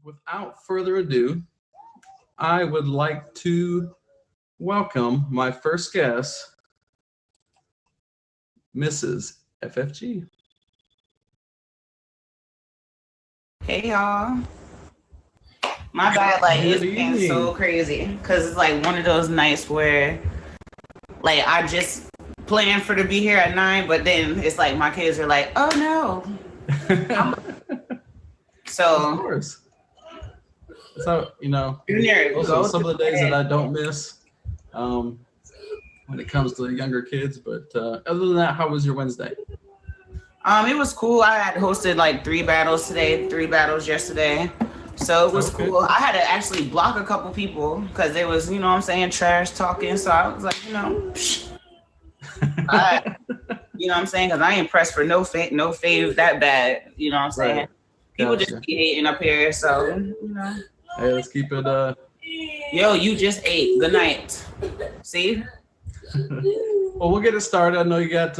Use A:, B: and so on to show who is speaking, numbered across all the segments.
A: without further ado, I would like to welcome my first guest, Mrs. FFG.
B: Hey y'all. My bad,
A: Good
B: it's been so
A: evening.
B: crazy because it's like one of those nights where I just planned for to be here at 9, but then it's like my kids are like, oh no.
A: Of
B: So
A: course. So,
B: Junior,
A: also
B: go
A: some
B: to
A: of the days that
B: bed.
A: I don't miss um, when it comes to the younger kids. But other than that, how was your Wednesday?
B: It was cool. I had hosted like 3 battles today, 3 battles yesterday. So it was
A: Okay.
B: cool. I had to actually block a couple people because they was, what I'm saying, trash talking. So I was like, I, what I'm saying? Because I ain't pressed for no fave that bad. You know what I'm saying?
A: Right.
B: People just
A: Gotcha.
B: be hating up here. So.
A: Hey, let's keep it.
B: Yo, you just ate. Good night. See?
A: Well, we'll get it started. I know you got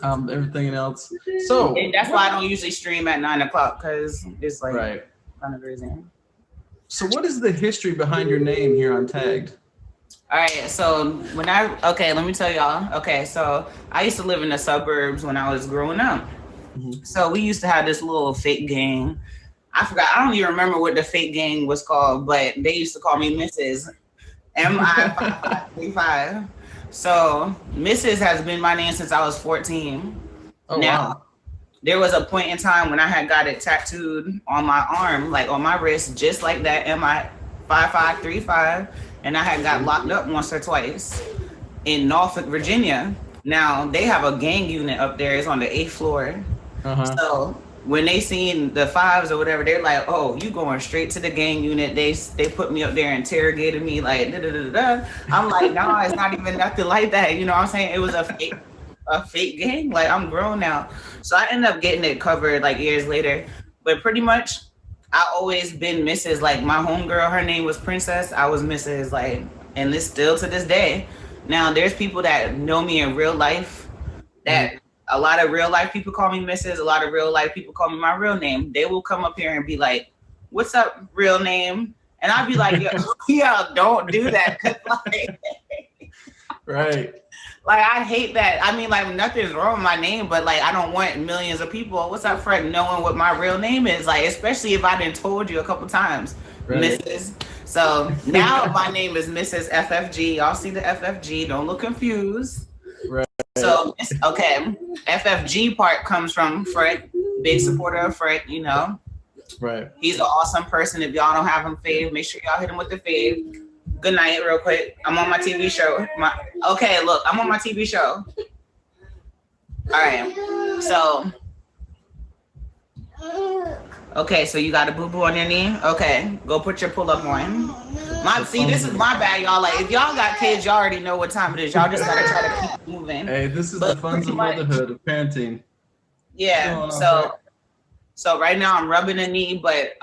A: everything else. So,
B: And that's why I
A: what?
B: don't usually stream at 9 o'clock because it's like
A: Right.
B: kind of crazy.
A: So, what is the history behind your name here on Tagged?
B: All right, so let me tell y'all. Okay, so I used to live in the suburbs when I was growing up.
A: Mhm.
B: So we used to have this little fake gang. I don't even remember what the fake gang was called, but they used to call me Mrs. MI5535. So Mrs. has been my name since I was 14.
A: Oh
B: Now,
A: wow.
B: there was a point in time when I had got it tattooed on my arm, like on my wrist, just like that, MI5535, and I had got
A: Okay.
B: locked up once or twice in Norfolk, Virginia. Now they have a gang unit up there. It's on the 8th floor.
A: Uh huh.
B: So when they seen the fives or whatever, they're like, "Oh, you going straight to the gang unit?" They put me up there, interrogated me like da da da da. I'm like, "No, it's not even nothing like that." You know what I'm saying? It was a fake gang. Like I'm grown now, so I ended up getting it covered like years later. But pretty much, I always been Mrs. Like my homegirl, her name was Princess. I was Mrs. Like, and it's still to this day. Now there's people that know me in real life
A: Hmm.
B: that a lot of real life people call me Mrs. A lot of real life people call me my real name. They will come up here and be like, "What's up, real name?" And I'd be like, "Yo, yeah, don't do that." 'Cause
A: Right.
B: I hate that. I mean, like nothing's wrong with my name, but like I don't want millions of people. What's up, Fred? Knowing what my real name is, like especially if I didn't told you a couple times,
A: Right.
B: Mrs. So now my name is Mrs. FFG. Y'all see the FFG? Don't look confused.
A: Right.
B: So okay, FFG part comes from Fred, big supporter of Fred.
A: Right.
B: He's an awesome person. If y'all don't have him fave, make sure y'all hit him with the fave. Good night, real quick. I'm on my TV show. Okay, look, I'm on my TV show. All right, so so you got a boo boo on your knee. Okay, go put your pull up on.
A: The
B: This
A: funds
B: is
A: of
B: my bad, y'all. Like if y'all got kids, y'all already know what time it is. Y'all just gotta try to keep moving.
A: Hey, this is the
B: But
A: funds
B: pretty
A: of
B: much,
A: motherhood of parenting. What's
B: yeah.
A: going on, Frank?
B: So right now I'm rubbing the knee, but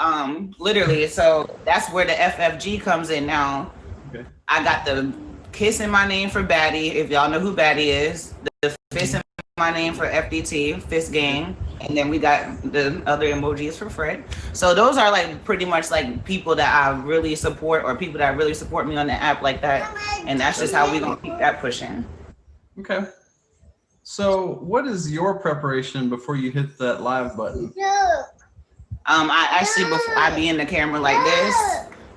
B: literally, so that's where the FFG comes in now.
A: Okay.
B: I got the kiss in my name for Batty, if y'all know who Batty is. The fist in my name for FDT, Fist
A: Yeah.
B: Gang. And then we got the other emojis for Fred. So those are like pretty much like people that I really support or people that really support me on the app like that. And that's just how we gonna keep that pushing.
A: Okay. So, what is your preparation before you hit that live button?
B: I actually before I be in the camera like this,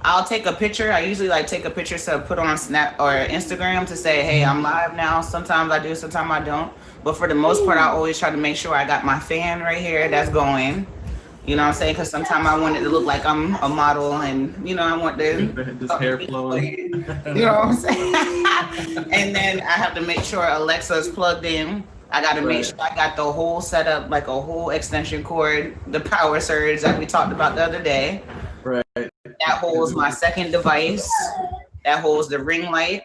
B: I'll take a picture. I usually like take a picture to put on Snap or Instagram to say, "Hey, I'm live now." Sometimes I do, sometimes I don't. But for the most part, I always try to make sure I got my fan right here that's going. You know what I'm saying? Because sometimes I want it to look like I'm a model, and I want the
A: Just hair flowing.
B: you know what I'm saying? And then I have to make sure Alexa's plugged in. I got to make
A: Right.
B: sure I got the whole setup, like a whole extension cord, the power surge that we talked about the other day.
A: Right.
B: That holds my second device. That holds the ring light.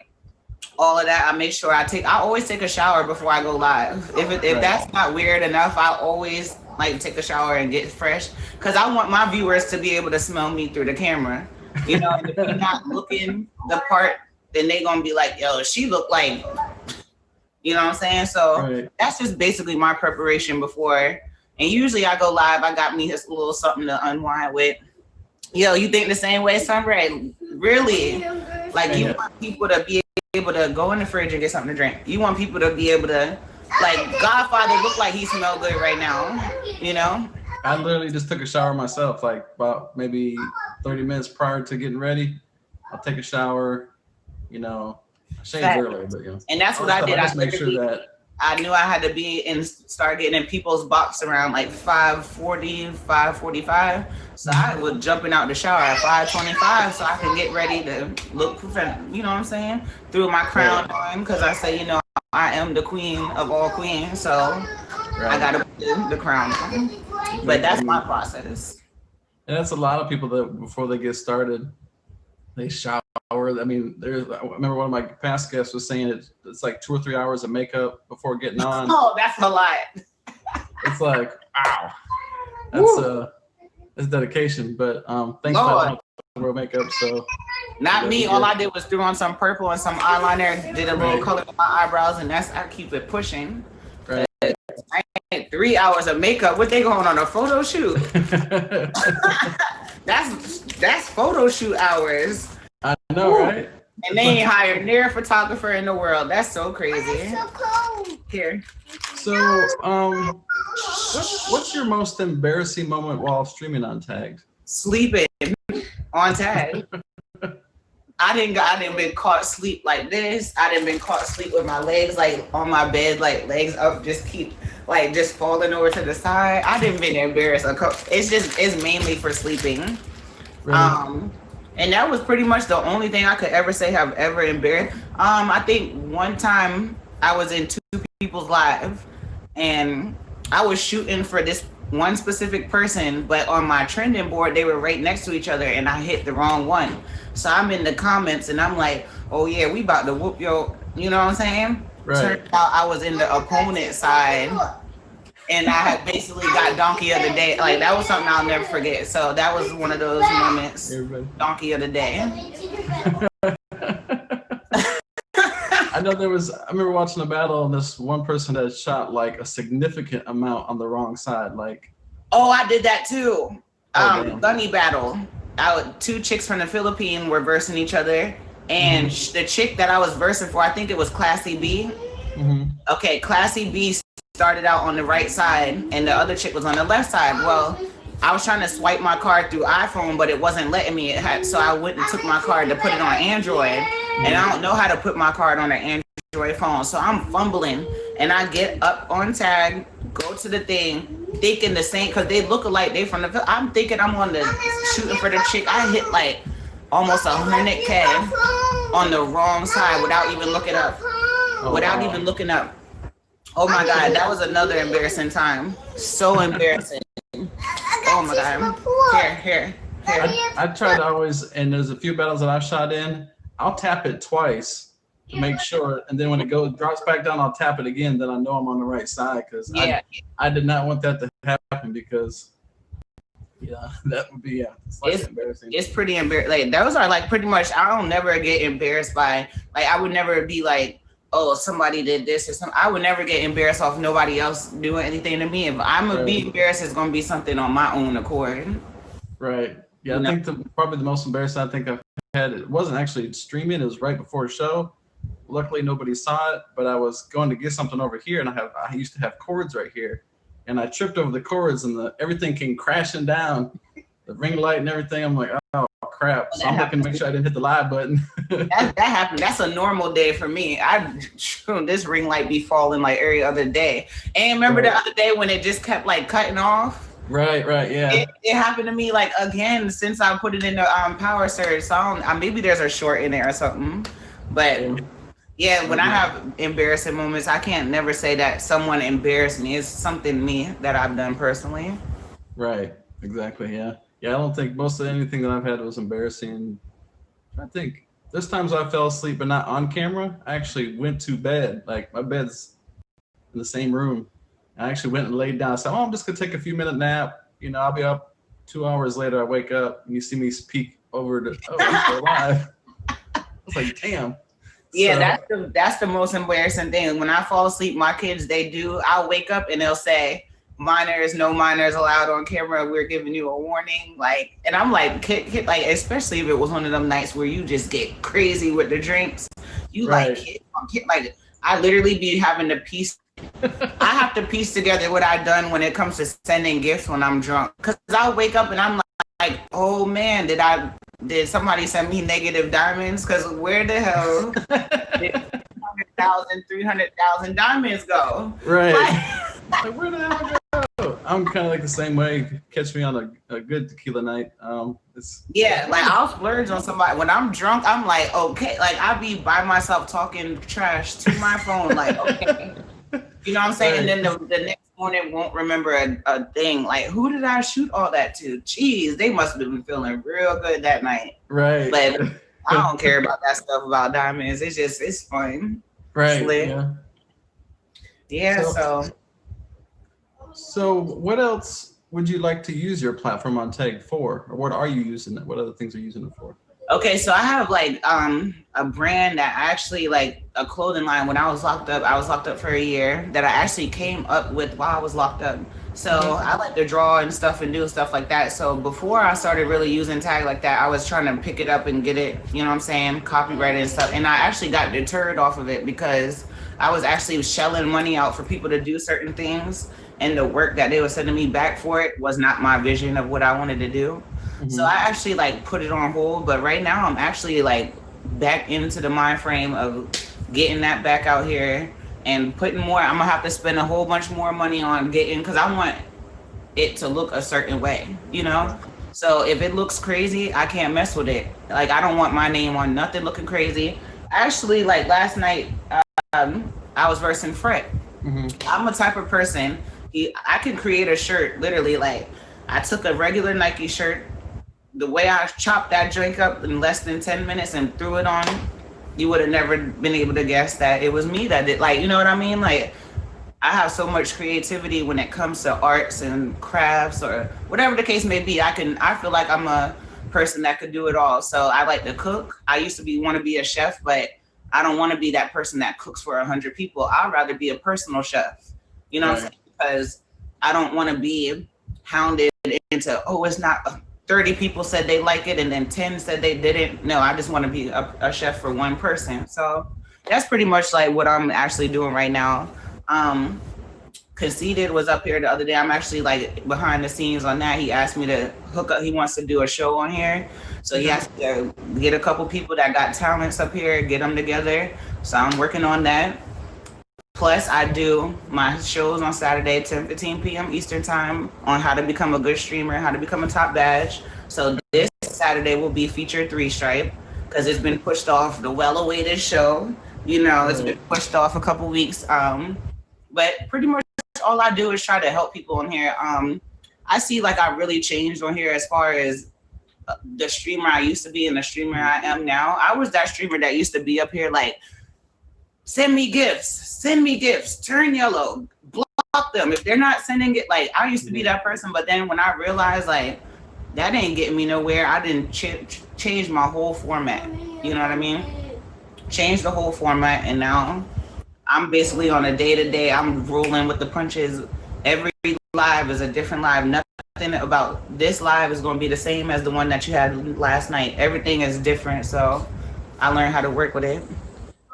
B: All of that. I always take a shower before I go live. If
A: Right.
B: that's not weird enough, I always like take a shower and get fresh because I want my viewers to be able to smell me through the camera. And if you're not looking the part, then they gonna be like, "Yo, she look like," you know what I'm saying? So
A: Right.
B: that's just basically my preparation before And usually I go live. I got me a little something to unwind with. Yo, you think the same way, Sunray? Really? Like you want people to be able to go in the fridge and get something to drink. You want people to be able to, like, Godfather look like he smell good right now, you know?
A: I literally just took a shower myself, like about maybe 30 minutes prior to getting ready. I'll take a shower, you know, I shaved earlier, but you know.
B: And that's what I did.
A: I just make sure that
B: I knew I had to be and start getting in people's box around like 5:40, 5:45. So I was jumping out the shower at 5:25 so I can get ready to look professional. You know what I'm saying? Threw my crown on because I say, you know, I am the queen of all queens. So I got to put the crown on. But that's my process.
A: And that's a lot of people that before they get started, they shower. I mean, I remember one of my past guests was saying it's like 2 or 3 hours of makeup before getting on.
B: Oh, that's a lot.
A: It's like, wow, that's dedication. But thanks for real makeup. So
B: not me. All I did was threw on some purple and some eyeliner, did a little color on my eyebrows, and I keep it pushing.
A: Right.
B: I had 3 hours of makeup. What they going on a photo shoot? That's photo shoot hours.
A: I know, right?
B: And they ain't hired near a photographer in the world. That's so crazy. So cold. Here.
A: So, what's your most embarrassing moment while streaming on Tagged?
B: Sleeping on Tag. I didn't been caught sleep like this. I didn't been caught sleep with my legs like on my bed, like legs up, just falling over to the side. I didn't been embarrassed. It's mainly for sleeping. Really? And that was pretty much the only thing I could ever say have ever embarrassed. I think one time I was in 2 people's live and I was shooting for this one specific person, but on my trending board, they were right next to each other and I hit the wrong one. So I'm in the comments and I'm like, oh yeah, we about to whoop your, you know what I'm saying?
A: Right.
B: Turned out I was in the opponent side. And I had basically got donkey of the day. Like that was something I'll never forget. So that was one of those moments. Donkey of the day.
A: I remember watching a battle and this one person had shot like a significant amount on the wrong side. Like,
B: oh, I did that too. Bunny battle. 2 chicks from the Philippines were versing each other. And the chick that I was versing for, I think it was Classy B. Mm-hmm. Okay, Classy B started out on the right side and the other chick was on the left side. Well, I was trying to swipe my card through iPhone, but it wasn't letting me. So I went and took my card to put it on Android, and I don't know how to put my card on an Android phone. So I'm fumbling, and I get up on Tag, go to the thing, thinking the same, because they look alike. They from the. I'm thinking I'm on the shooting for the chick. I hit like almost 100K on the wrong side without even looking up. Even looking up. Oh my God, that was another embarrassing time. So embarrassing. Oh my God. Here.
A: I try to always, and there's a few battles that I've shot in, I'll tap it twice to make sure, and then when it drops back down, I'll tap it again, then I know I'm on the right side, because I did not want that to happen, because that would be it's embarrassing.
B: It's pretty embarrassing. Like those are like pretty much, I don't never get embarrassed by, like I would never be like, oh, somebody did this or something. I would never get embarrassed off nobody else doing anything to me. If I'm gonna be embarrassed, it's gonna be something on my own accord.
A: Right. Yeah, I think probably the most embarrassing I think I've had, it wasn't actually streaming, it was right before a show. Luckily nobody saw it, but I was going to get something over here and I used to have cords right here. And I tripped over the cords and everything came crashing down, the ring light and everything. I'm like, oh crap. So I'm looking to make sure I didn't hit the live button.
B: that happened. That's a normal day for me. This ring light be falling like every other day. And remember the other day when it just kept like cutting off?
A: Right, yeah.
B: It happened to me like again since I put it in the power surge. So maybe there's a short in there or something. But yeah, when I have embarrassing moments, I can't never say that someone embarrassed me. It's something me that I've done personally.
A: Right, exactly, yeah. Yeah, I don't think most of anything that I've had was embarrassing. I think there's times I fell asleep, but not on camera. I actually went to bed. Like my bed's in the same room. I actually went and laid down. I said, I'm just gonna take a few minute nap. I'll be up 2 hours later. I wake up and you see me peek over to, I'm still alive. I was like, damn.
B: Yeah, that's the most embarrassing thing. When I fall asleep, my kids, I'll wake up and they'll say, minors, no minors allowed on camera. We're giving you a warning. Like, and I'm like, like, especially if it was one of them nights where you just get crazy with the drinks. You
A: Right.
B: like, I literally be having to piece. I have to piece together what I've done when it comes to sending gifts when I'm drunk. Cause I'll wake up and I'm like, oh man, did somebody send me negative diamonds? Cause where the hell did 200,000, 300,000 diamonds go?
A: Right.
B: Like,
A: where the hell go? I'm kind of like the same way. Catch me on a good tequila night.
B: Yeah, like I'll splurge on somebody. When I'm drunk, I'm like, okay. Like I be by myself talking trash to my phone. Like, okay. You know what I'm saying? Right. And then the next morning won't remember a thing. Like, who did I shoot all that to? Jeez, they must have been feeling real good that night.
A: Right.
B: But I don't care about that stuff about diamonds. It's fun.
A: Right.
B: Yeah. Yeah.
A: So what else would you like to use your platform on Tag for? Or what are you using it? What other things are you using it for?
B: Okay, so I have like a brand that actually, like a clothing line. When I was locked up for a year, that I actually came up with while I was locked up. So I like to draw and stuff and do stuff like that. So before I started really using Tag like that, I was trying to pick it up and get it, you know what I'm saying, copyrighted and stuff. And I actually got deterred off of it because I was actually shelling money out for people to do certain things. And the work that they were sending me back for it was not my vision of what I wanted to do. Mm-hmm. So I actually like put it on hold. But right now I'm actually like back into the mind frame of getting that back out here and putting more. I'm gonna have to spend a whole bunch more money on getting, because I want it to look a certain way, you know? So if it looks crazy, I can't mess with it. Like, I don't want my name on nothing looking crazy. Actually, like last night, I was versing Fred. Mm-hmm. I'm a type of person, I can create a shirt, literally. Like, I took a regular Nike shirt, the way I chopped that drink up in less than 10 minutes and threw it on, you would have never been able to guess that it was me that did. Like, you know what I mean? Like, I have so much creativity when it comes to arts and crafts or whatever the case may be. I feel like I'm a person that could do it all. So I like to cook. I used to want to be a chef, but I don't want to be that person that cooks for 100 people. I'd rather be a personal chef, you know, right. Because I don't want to be hounded into, oh, it's not 30 people said they like it and then 10 said they didn't. No, I just want to be a chef for one person. So that's pretty much like what I'm actually doing right now. Conceited was up here the other day. I'm actually like behind the scenes on that. He asked me to hook up. He wants to do a show on here. So he asked me to get a couple people that got talents up here, get them together. So I'm working on that. Plus, I do my shows on Saturday, 10:15 p.m. Eastern time on how to become a good streamer, how to become a top badge. So this Saturday will be featured 3 Stripe because it's been pushed off, the well-awaited show. You know, it's been pushed off a couple weeks. But pretty much all I do is try to help people on here. I see like I really changed on here as far as the streamer I used to be and the streamer I am now. I was that streamer that used to be up here like, send me gifts, turn yellow, block them. If they're not sending it, like I used to be that person. But then when I realized like that ain't getting me nowhere, I didn't change my whole format. You know what I mean? Change the whole format. And now I'm basically on a day-to-day, I'm rolling with the punches. Every live is a different live. Nothing about this live is going to be the same as the one that you had last night. Everything is different. So I learned how to work with it.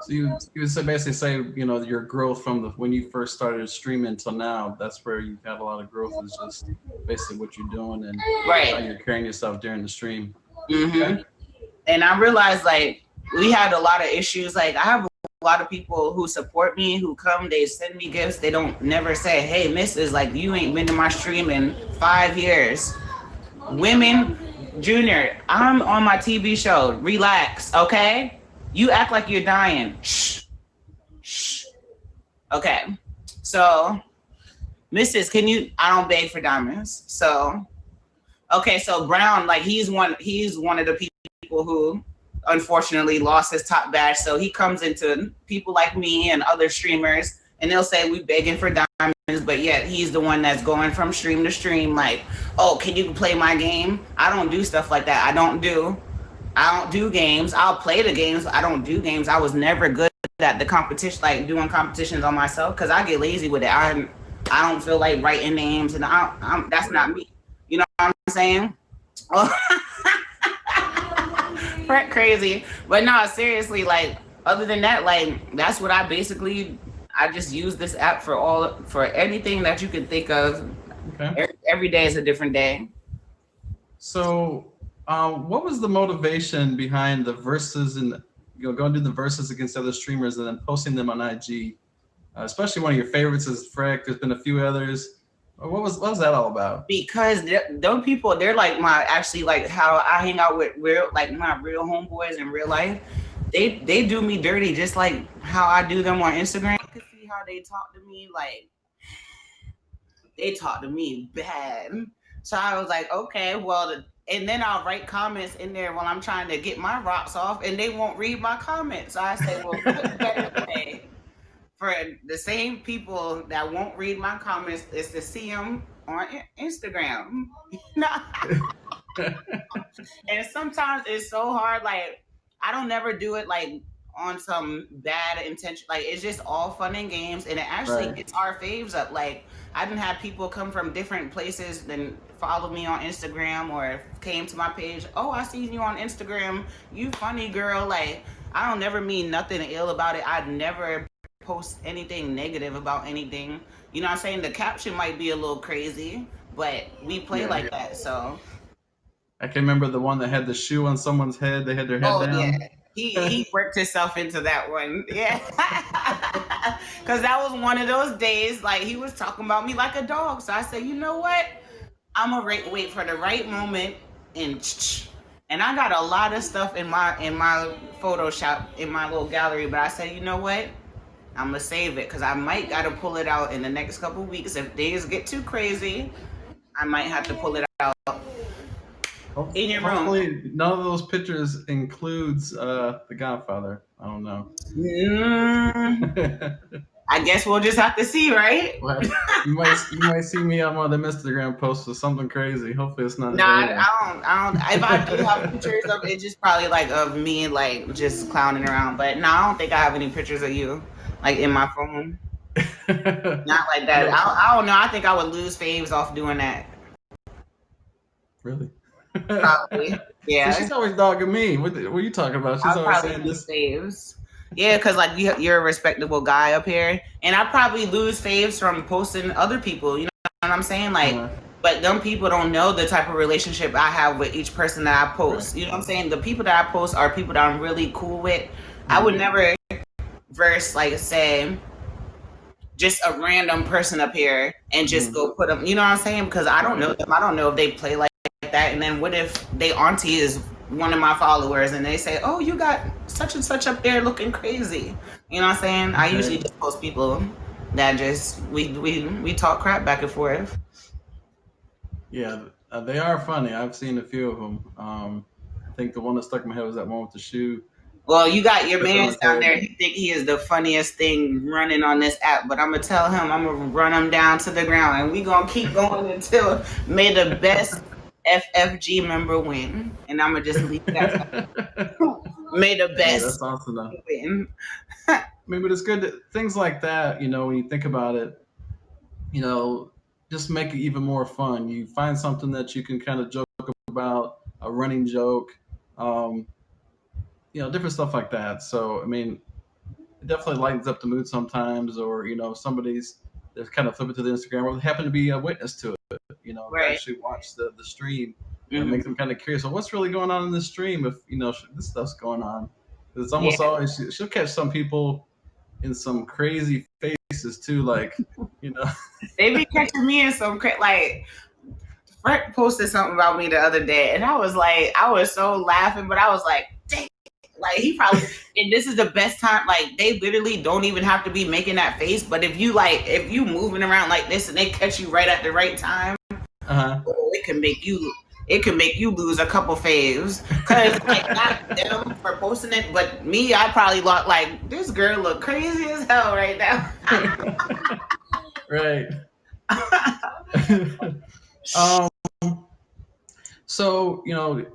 A: So you would basically say, you know, your growth from when you first started streaming till now, that's where you've had a lot of growth, is just basically what you're doing and how you're carrying yourself during the stream.
B: Mm-hmm. Okay. And I realized like we had a lot of issues. Like I have a lot of people who support me, who come, they send me gifts. They don't never say, hey, Mrs., like you ain't been to my stream in 5 years. Women, Junior, I'm on my TV show. Relax, okay? You act like you're dying. Shh. Okay. So, Mrs., I don't beg for diamonds. So, okay. So Brown, like he's one of the people who unfortunately lost his top badge. So he comes into people like me and other streamers and they'll say we begging for diamonds, but yet he's the one that's going from stream to stream. Like, oh, can you play my game? I don't do stuff like that. I don't do games. I'll play the games. I don't do games. I was never good at the competition, like doing competitions on myself, because I get lazy with it. I don't feel like writing names, and that's not me. You know what I'm saying? Crazy, but no, seriously, like other than that, like that's what I just use this app for anything that you can think of.
A: Okay.
B: Every day is a different day.
A: So, what was the motivation behind the verses and going to do the verses against other streamers and then posting them on IG? Especially one of your favorites is Freck. There's been a few others. What was that all about?
B: Because those people, they're like actually like how I hang out with my real homeboys in real life. They do me dirty just like how I do them on Instagram. You can see how they talk to me, like they talk to me bad. So I was like, okay, well, and then I'll write comments in there while I'm trying to get my rocks off, and they won't read my comments. So I say, well, what better way for the same people that won't read my comments is to see them on Instagram. And sometimes it's so hard. Like I don't never do it like on some bad intention. Like it's just all fun and games, and it actually
A: Right.
B: gets our faves up. Like I didn't have people come from different places than follow me on Instagram or came to my page. Oh, I seen you on Instagram. You funny girl. Like I don't never mean nothing ill about it. I'd never post anything negative about anything. You know what I'm saying? The caption might be a little crazy, but we play
A: Yeah.
B: like that. So
A: I can remember the one that had the shoe on someone's head. They had their head
B: yeah,
A: down.
B: he worked himself into that one. Yeah, because that was one of those days. Like he was talking about me like a dog. So I said, you know what? I'm gonna wait for the right moment and I got a lot of stuff in my Photoshop in my little gallery. But I said, you know what? I'm gonna save it because I might gotta pull it out in the next couple weeks. If days get too crazy, I might have to pull it out in your room.
A: Hopefully, none of those pictures includes The Godfather. I don't know.
B: I guess we'll just have to see, right?
A: you might see me on one of the Instagram posts with something crazy. Hopefully, it's not.
B: Nah, I don't. If I do have pictures of it, just probably like of me, like just clowning around. But no, I don't think I have any pictures of you, like in my phone. Not like that. I don't know. I think I would lose faves off doing that.
A: Really?
B: Probably. Yeah.
A: So she's always dogging me. What are you talking about? She's
B: I'll
A: always
B: probably
A: saying
B: lose
A: this.
B: faves. Yeah, because like you're a respectable guy up here, and I probably lose faves from posting other people. You know what I'm saying? Like, but them people don't know the type of relationship I have with each person that I post. Right. You know what I'm saying? The people that I post are people that I'm really cool with. I would never verse like say just a random person up here and just go put them. You know what I'm saying? Because I don't know them. I don't know if they play like that. And then what if they auntie is one of my followers and they say, oh, you got such and such up there looking crazy. You know what I'm saying? I usually just post people that just we talk crap back and forth.
A: Yeah, they are funny. I've seen a few of them. I think the one that stuck in my head was that one with the shoe.
B: Well, you got your man down there. He think he is the funniest thing running on this app, but I'm gonna tell him I'm gonna run him down to the ground, and we gonna keep going until may the best FFG member win. And I'm gonna just leave that. May the best.
A: That's awesome though.
B: Win.
A: I mean, but it's good that things like that. You know, when you think about it, you know, just make it even more fun. You find something that you can kind of joke about, a running joke. You know, different stuff like that. So, I mean, it definitely lightens up the mood sometimes, or, you know, somebody's they're kind of flipping to the Instagram or they happen to be a witness to it, you know, actually watch the stream and make them kind of curious. Well, what's really going on in the stream if, you know, this stuff's going on? It's almost always, she'll catch some people in some crazy faces too, like, you know.
B: They be catching me in some like, Frank posted something about me the other day, and I was so laughing, but I was like, dang, like he probably, and this is the best time, like they literally don't even have to be making that face, but if you moving around like this and they catch you right at the right time, it can make you lose a couple faves, because like not them for posting it, but me, I probably look like this girl look crazy as hell right now.
A: Right. So, you know,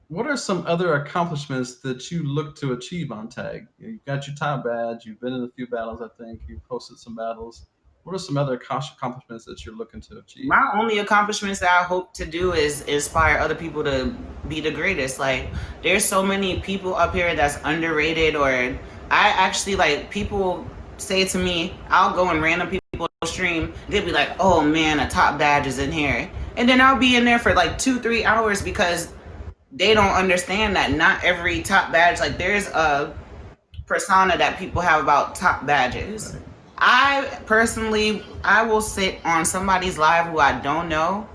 A: what are some other accomplishments that you look to achieve on tag? You've got your top badge. You've been in a few battles, I think. You've hosted some battles. What are some other accomplishments that you're looking to achieve?
B: My only accomplishments that I hope to do is inspire other people to be the greatest. Like, there's so many people up here that's underrated, or I actually, like, people say to me, I'll go in random people stream, they'll be like, oh man, a top badge is in here. And then I'll be in there for like 2-3 hours because they don't understand that not every top badge, like, there's a persona that people have about top badges.
A: Right.
B: I personally, I will sit on somebody's live who I don't know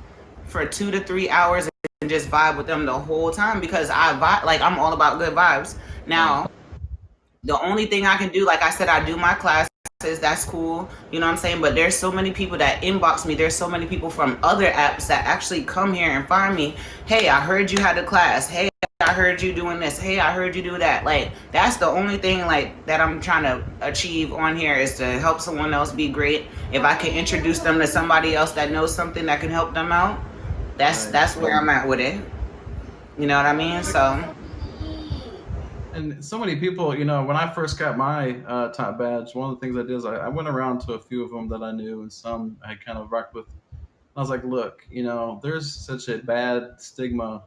B: for 2 to 3 hours and just vibe with them the whole time because like, I'm all about good vibes.
A: Right.
B: Now, the only thing I can do, like I said, I do my classes. That's cool. You know what I'm saying? But there's so many people that inbox me. There's so many people from other apps that actually come here and find me. Hey, I heard you had a class. Hey, I heard you doing this. Hey, I heard you do that. Like, that's the only thing, like, that I'm trying to achieve on here, is to help someone else be great. If I can introduce them to somebody else that knows something that can help them out,
A: Right.
B: that's where I'm at with it. You know what I mean? So
A: And so many people, when I first got my top badge, one of the things I did is I went around to a few of them that I knew, and some I kind of rocked with. I was like, look, there's such a bad stigma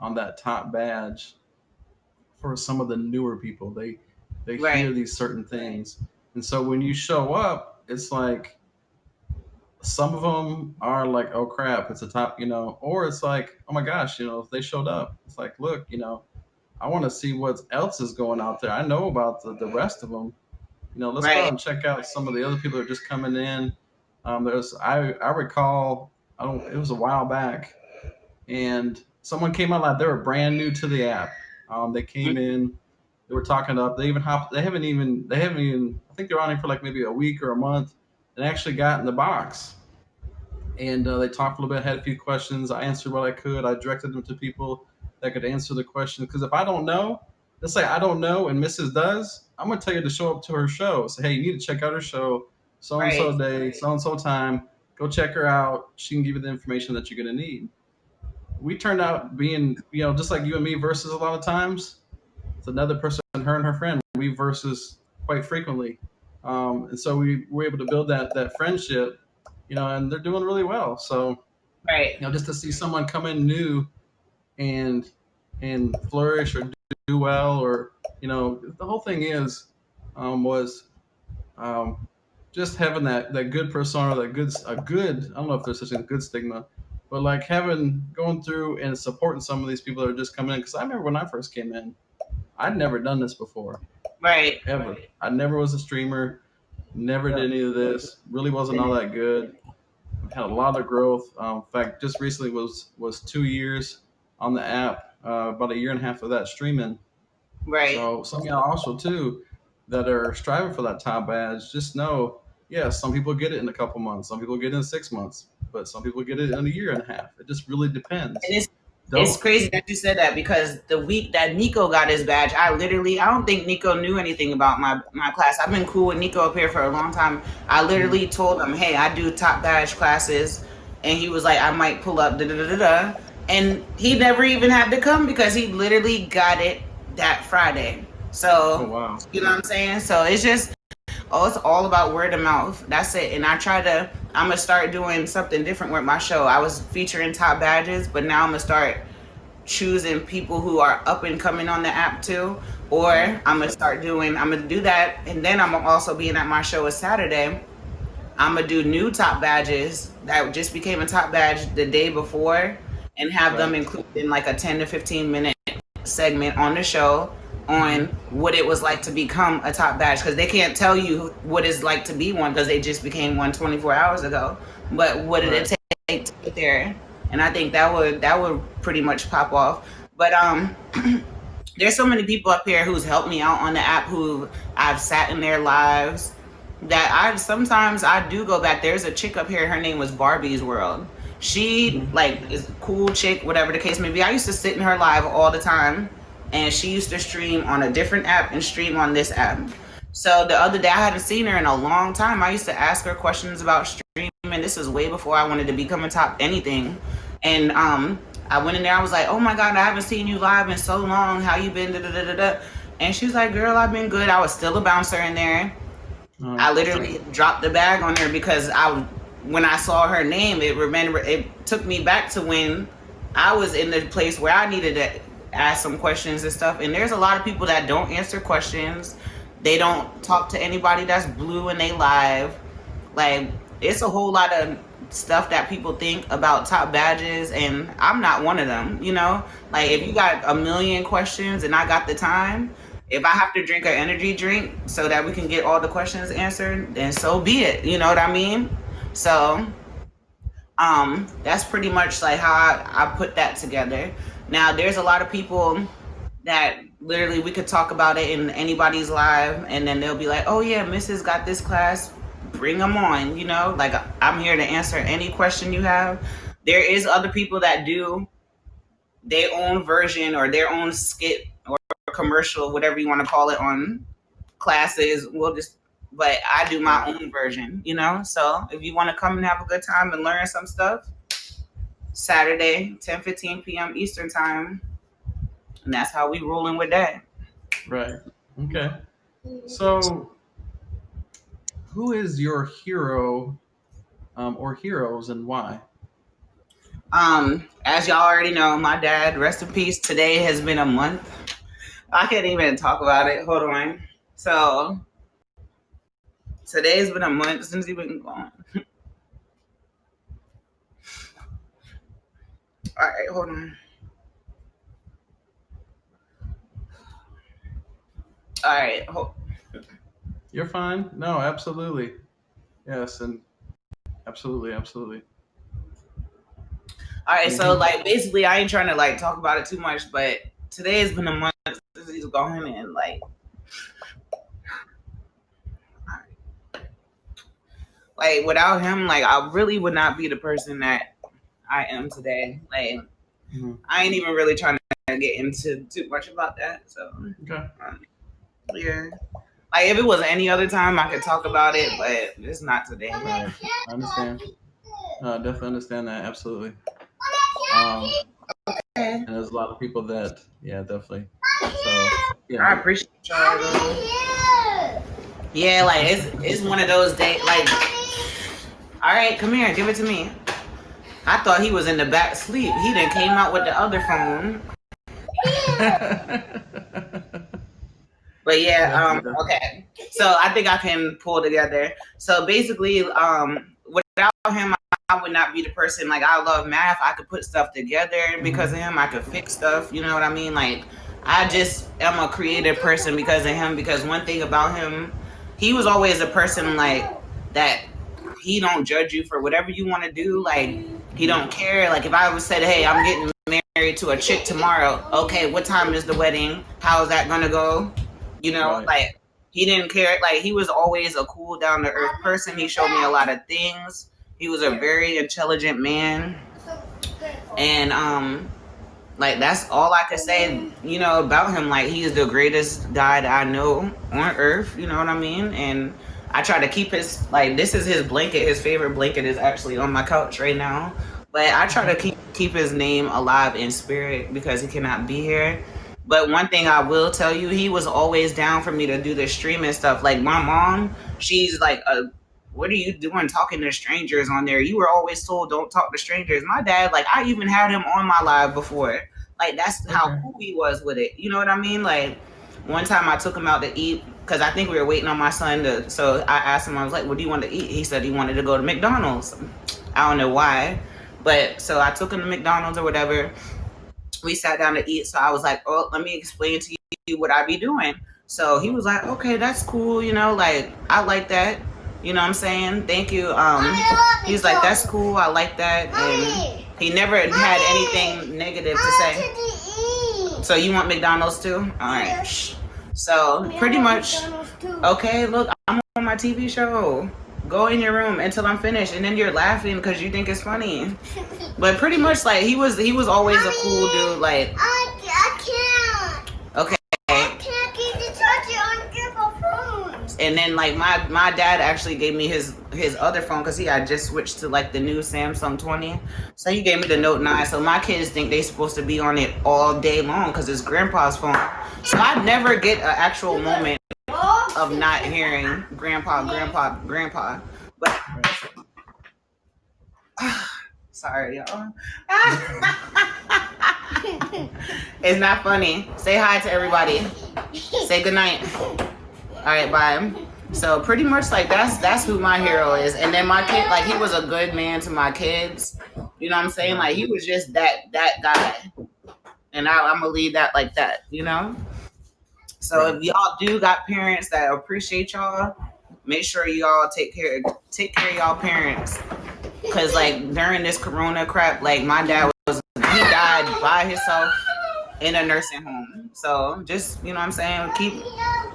A: on that top badge for some of the newer people. They hear
B: right,
A: these certain things, and so when you show up, it's like some of them are like, oh crap, it's a top, or it's like, oh my gosh, if they showed up, it's like, look, I want to see what else is going out there. I know about the rest of them. Let's go out
B: right,
A: and check out some of the other people that are just coming in. I recall, I don't, it was a while back, and someone came out like they were brand new to the app. They came in, they were talking up. They even hopped. They haven't even. I think they're on here for like maybe a week or a month, and actually got in the box. And they talked a little bit, had a few questions. I answered what I could. I directed them to people that could answer the question. Because if I don't know, let's say I don't know and Mrs. does, I'm going to tell you to show up to her show. Say, hey, you need to check out her show, so and
B: right.
A: so day, so and so time. Go check her out. She can give you the information that you're going to need. We turned out being, just like you and me versus a lot of times. It's another person, her and her friend. We versus quite frequently. And so we were able to build that friendship, and they're doing really well. So,
B: Right.
A: just to see someone come in new and flourish or do well, or the whole thing is was just having that good persona, that good a good. I don't know if there's such a good stigma, but like having going through and supporting some of these people that are just coming in. Because I remember when I first came in, I'd never done this before,
B: Right.
A: ever. I never was a streamer, never did any of this. Really wasn't all that good. Had a lot of growth. In fact, just recently was 2 years on the app. About a year and a half of that streaming.
B: Right.
A: So some of y'all also too that are striving for that top badge, just know, yeah, some people get it in a couple months, some people get it in 6 months, but some people get it in a year and a half. It just really depends.
B: And it's
A: Don't.
B: crazy that you said that because the week that Nico got his badge, I don't think Nico knew anything about my class. I've been cool with Nico up here for a long time. I
A: Mhm.
B: literally told him, hey, I do top badge classes. And he was like, I might pull up, da da da da da. And he never even had to come because he literally got it that Friday.
A: Oh
B: So,
A: wow.
B: you know what I'm saying? So it's just, oh, it's all about word of mouth. That's it. And I'm gonna start doing something different with my show. I was featuring top badges, but now I'm gonna start choosing people who are up and coming on the app too. Or
A: Right.
B: I'm gonna do that, and then I'm also being at my show a Saturday. I'm gonna do new top badges that just became a top badge the day before, and have them
A: Right.
B: included in like a 10 to 15 minute segment on the show
A: Hmm.
B: on what it was like to become a top badge, because they can't tell you what it's like to be one because they just became one 24 hours ago. But what did
A: Right.
B: it take to get there? And I think that would pretty much pop off. But there's so many people up here who's helped me out on the app, who I've sat in their lives, that I sometimes I do go back. There's a chick up here, her name was Barbie's World. She
A: Hmm.
B: like is a cool chick, whatever the case may be. I used to sit in her live all the time, and she used to stream on a different app and stream on this app. So the other day I hadn't seen her in a long time. I used to ask her questions about streaming. This is way before I wanted to become a top anything. And I went in there, I was like, oh my God, I haven't seen you live in so long. How you been? Da, da, da, da, da. And she was like, girl, I've been good. I was still a bouncer in there. I literally dropped the bag on her because when I saw her name, it took me back to when I was in the place where I needed to ask some questions and stuff. And there's a lot of people that don't answer questions. They don't talk to anybody that's blue and they live. Like, it's a whole lot of stuff that people think about top badges, and I'm not one of them, you know? Like, if you got a million questions and I got the time, if I have to drink an energy drink so that we can get all the questions answered, then so be it. You know what I mean? So, that's pretty much like how I put that together. Now, there's a lot of people that literally we could talk about it in anybody's live, and then they'll be like, oh yeah, Mrs. got this class, bring them on, you know? Like, I'm here to answer any question you have. There is other people that do their own version or their own skit or commercial, whatever you want to call it, on classes. But I do my own version, you know? So if you want to come and have a good time and learn some stuff, Saturday, 10:15 p.m. Eastern time. And that's how we rolling with that.
A: Right. Okay. So, who is your hero, or heroes, and why?
B: As y'all already know, my dad, rest in peace. Today has been a month. I can't even talk about it. Hold on. So today's been a month since he's been gone. All right, hold on. All right.
A: You're fine. No, absolutely. Yes, and absolutely, absolutely.
B: All right. So like, basically, I ain't trying to like talk about it too much, but today has been a month since he's gone, and like without him, like I really would not be the person that I am today. Like, I ain't even really trying to get into too much about that. So
A: Okay.
B: yeah. Like, if it was any other time, I could talk about it, but it's not today.
A: Right. I understand. Definitely understand that. Absolutely. And there's a lot of people that, yeah, definitely. So, yeah.
B: I appreciate y'all. Yeah, like it's one of those days. Like, all right, come here, give it to me. I thought he was in the back sleep. He then came out with the other phone. But yeah, okay. So I think I can pull together. So basically, without him, I would not be the person. Like, I love math. I could put stuff together because of him. I could fix stuff. You know what I mean? Like, I just am a creative person because of him. Because one thing about him, he was always a person like that. He don't judge you for whatever you want to do. Like, he don't care. Like, if I was said, hey, I'm getting married to a chick tomorrow. Okay, what time is the wedding? How is that gonna go? You know,
A: Right.
B: like, he didn't care. Like, he was always a cool, down to earth person. He showed me a lot of things. He was a very intelligent man. And like, that's all I could say, you know, about him. Like, he is the greatest guy that I know on earth, you know what I mean? And I try to keep his, like, this is his blanket. His favorite blanket is actually on my couch right now. But I try to keep his name alive in spirit because he cannot be here. But one thing I will tell you, he was always down for me to do the streaming stuff. Like, my mom, she's like, what are you doing talking to strangers on there? You were always told don't talk to strangers. My dad, like, I even had him on my live before. Like, that's how cool he was with it. You know what I mean? Like, one time I took him out to eat because I think we were waiting on my son to. So I asked him, I was like, what do you want to eat? He said he wanted to go to McDonald's. I don't know why. But so I took him to McDonald's or whatever. We sat down to eat. So I was like, oh, let me explain to you what I be doing. So he was like, okay, that's cool. You know, like, I like that. You know what I'm saying? Thank you. He's like, that's cool. I like that. And he never had anything negative to say. So you want McDonald's too? All right. So pretty much, okay, look, I'm on my TV show. Go in your room until I'm finished, and then you're laughing because you think it's funny. But pretty much, like, he was always a cool dude. Like, I can't. Okay. I can't get the charger on your phone. And then, like, my dad actually gave me his other phone because he had just switched to like the new Samsung 20. So he gave me the Note 9. So my kids think they're supposed to be on it all day long because it's grandpa's phone. So I never get an actual moment of not hearing grandpa. But sorry, y'all. It's not funny. Say hi to everybody. Say good night. All right, bye. So pretty much like that's who my hero is. And then my kid, like he was a good man to my kids. You know what I'm saying? Like he was just that guy. And I'm gonna leave that like that, you know? So if y'all do got parents that appreciate y'all, make sure y'all take care of y'all parents. Cause like during this corona crap, like my dad he died by himself in a nursing home. So just, you know what I'm saying,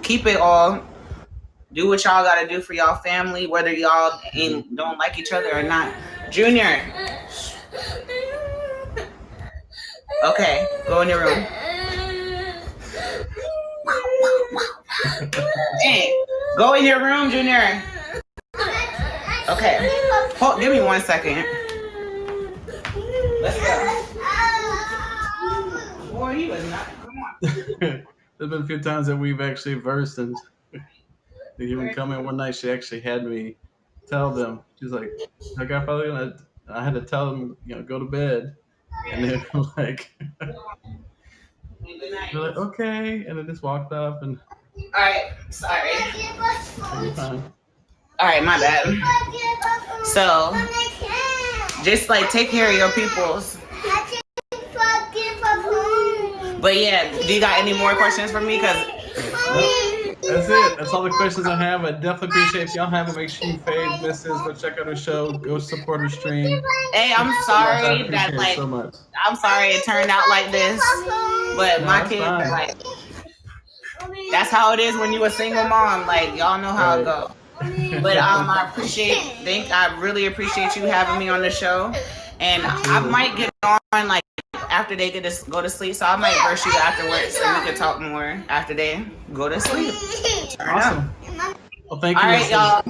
B: keep it all. Do what y'all gotta do for y'all family, whether y'all don't like each other or not. Junior. Okay, go in your room. Hey, go in your room, Junior. Okay. Give me 1 second. Let's go. Boy, he was not. Come on.
A: There's been a few times that we've actually versed, and he would come in one night. She actually had me tell them. She's like, "I got probably gonna." I had to tell them, go to bed, and they were like, "They're like, okay," and I just walked off and.
B: All right, sorry.
A: Fine.
B: All right, my bad. So, just like take care of your peoples. But yeah, do you got any more questions for me? Cause
A: that's it. That's all the questions I have. I definitely appreciate if y'all have it. Make sure you fave misses. Go check out her show. Go support her stream.
B: Hey, I'm sorry that
A: it so much.
B: I'm sorry it turned out like this. But my kids
A: fine.
B: like that's how it is when you a single mom. Like y'all know how it go. But I really appreciate you having me on the show. And I might get on like after they go to sleep. So I might verse you afterwards and we can talk more after they go to sleep.
A: Awesome. Well, thank you.
B: All right, y'all.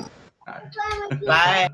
B: Bye.